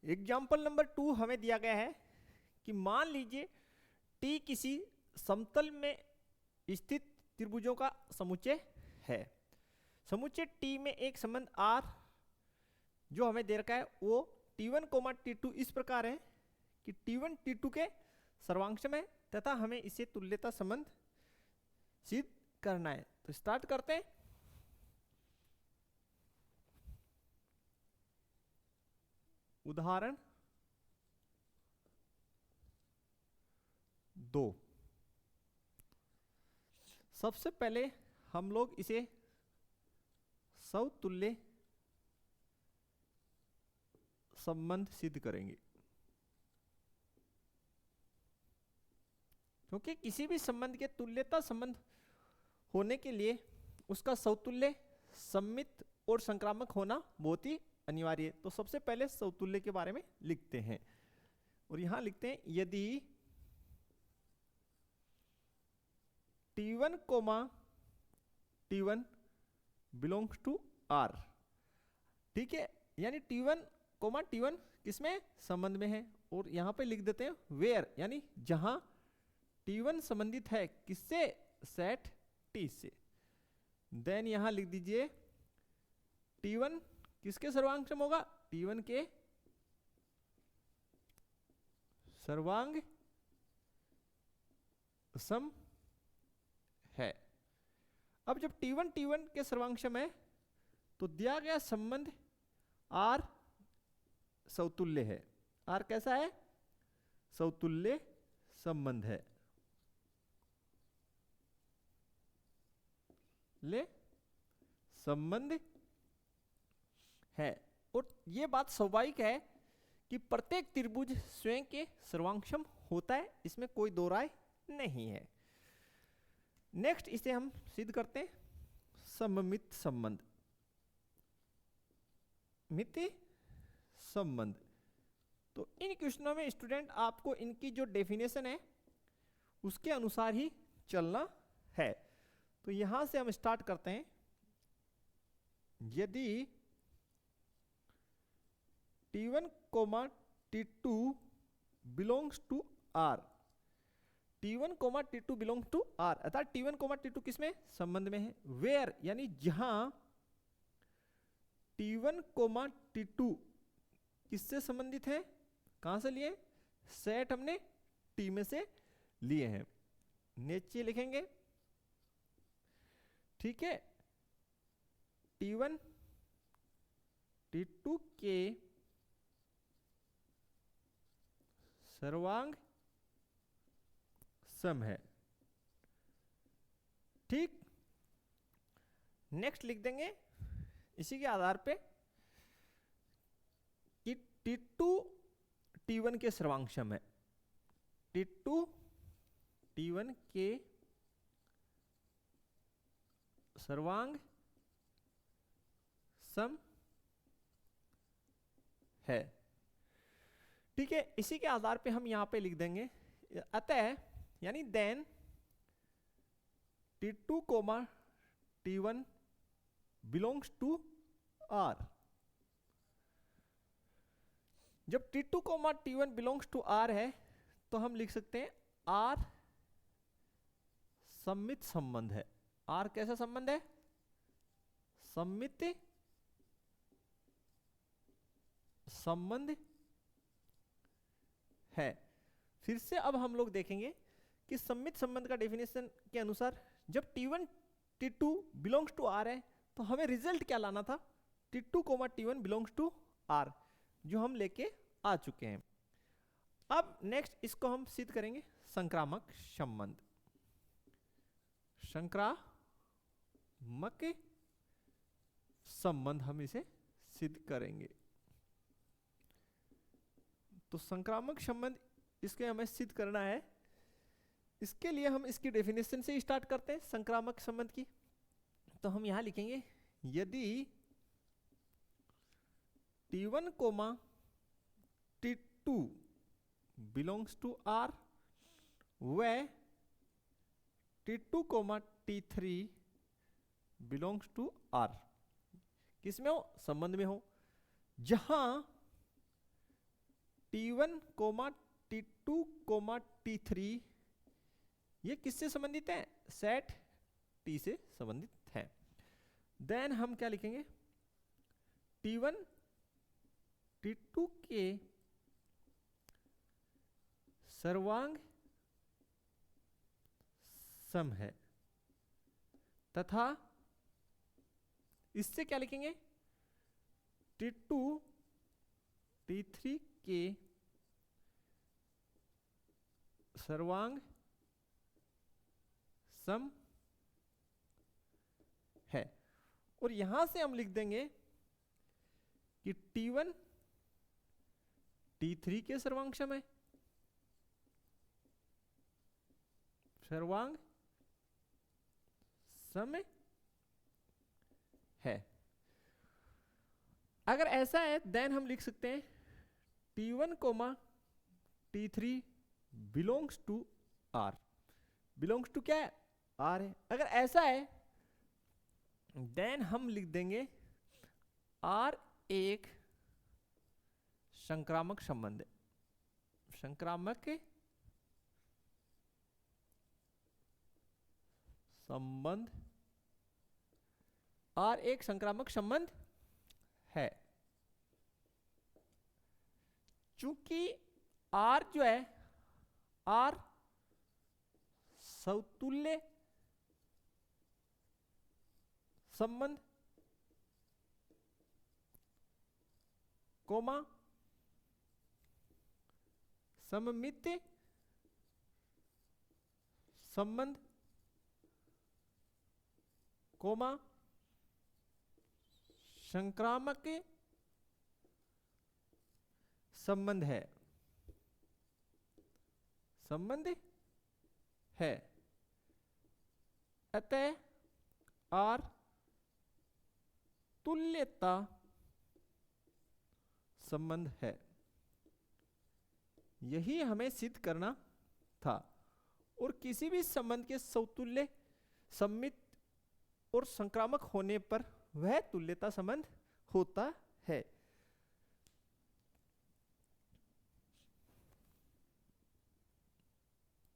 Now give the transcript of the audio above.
Example number 2 हमें दिया गया है कि मान लीजिए टी किसी समतल में स्थित त्रिभुजों का समुच्चय है। समुच्चय टी में एक संबंध आर जो हमें दे रखा है वो T1, T2 इस प्रकार है कि T1 T2 के सर्वांश में तथा हमें इसे तुल्यता संबंध सिद्ध करना है। तो स्टार्ट करते हैं। उदाहरण 2। सबसे पहले हम लोग इसे समतुल्य संबंध सिद्ध करेंगे, क्योंकि किसी भी संबंध के तुल्यता संबंध होने के लिए उसका समतुल्य, सममित और संक्रामक होना बहुत ही अनिवार्य है। तो सबसे पहले समतुल्य के बारे में लिखते हैं और यहां लिखते हैं यदि T1, T1 belongs to R, ठीक है, यानी T1, T1 किसमें संबंध में है। और यहां पे लिख देते हैं वेयर, यानी जहां T1 संबंधित है किससे, सेट T से। देन यहां लिख दीजिए T1 किसके सर्वांग सम होगा, T1 के सर्वांग सम है। अब जब T1 के सर्वांग सम है तो दिया गया संबंध R समतुल्य है। R कैसा है, समतुल्य संबंध है। ले संबंध है और यह बात स्वाभाविक है कि प्रत्येक त्रिभुज स्वयं के सर्वांगसम होता है, इसमें कोई दो राय नहीं है। नेक्स्ट इसे हम सिद्ध करते हैं सममित संबंध, मिति संबंध। तो इन क्वेश्चनों में स्टूडेंट आपको इनकी जो डेफिनेशन है उसके अनुसार ही चलना है। तो यहां से हम स्टार्ट करते हैं। यदि T1, T2 belongs to R, T1, T2 belongs to R अर्थात T1, T2 किसमें संबंध में है, वेयर यानी जहां T1, T2 किससे संबंधित है, कहां से लिए, सेट हमने T में से लिए हैं, नीचे लिखेंगे, ठीक है। T1, T2 के सर्वांग सम है, ठीक। नेक्स्ट लिख देंगे इसी के आधार पे कि T2 T1 के सर्वांग सम है, T2 T1 के सर्वांग सम है, ठीक है। इसी के आधार पे हम यहां पे लिख देंगे अतः यानी then T2, T1 belongs to R। जब T2, T1 belongs to R है तो हम लिख सकते हैं R सममित संबंध है। R कैसा संबंध है, सममित संबंध है। फिर से अब हम लोग देखेंगे कि सममित संबंध का डेफिनेशन के अनुसार जब T1, T2 belongs to R है तो हमें रिजल्ट क्या लाना था, T2, T1 belongs to R, जो हम लेके आ चुके हैं। अब नेक्स्ट इसको हम सिद्ध करेंगे संक्रामक संबंध, संक्रामक संबंध हम इसे सिद्ध करेंगे। तो संक्रामक संबंध इसके हमें सिद्ध करना है। इसके लिए हम इसकी डेफिनेशन से स्टार्ट करते हैं संक्रामक संबंध की। तो हम यहां लिखेंगे यदि T1, T2 belongs to R व T2, T3 belongs to R, किसमें हो, संबंध में हो, जहां T1 coma T2 coma T3 ये किससे संबंधित है? सेट T से संबंधित है। देन हम क्या लिखेंगे? T1 T2 के सर्वांग सम है तथा इससे क्या लिखेंगे? T2 T3 के सर्वांग सम है। और यहां से हम लिख देंगे कि T1 T3 के सर्वांग सम है, सर्वांग सम है। अगर ऐसा है देन हम लिख सकते हैं T1 comma T3 belongs to R। Belongs to क्या है? R है। अगर ऐसा है देन हम लिख देंगे R एक संक्रामक संबंध है। संक्रामक संबंध, R एक संक्रामक संबंध है। चूंकि R जो है R समतुल्य संबंध कोमा सममित संबंध कोमा संक्रामक संबंध है, संबंध है। अतः R तुल्यता संबंध है। यही हमें सिद्ध करना था। और किसी भी संबंध के समतुल्य, सममित और संक्रामक होने पर वह तुल्यता संबंध होता है।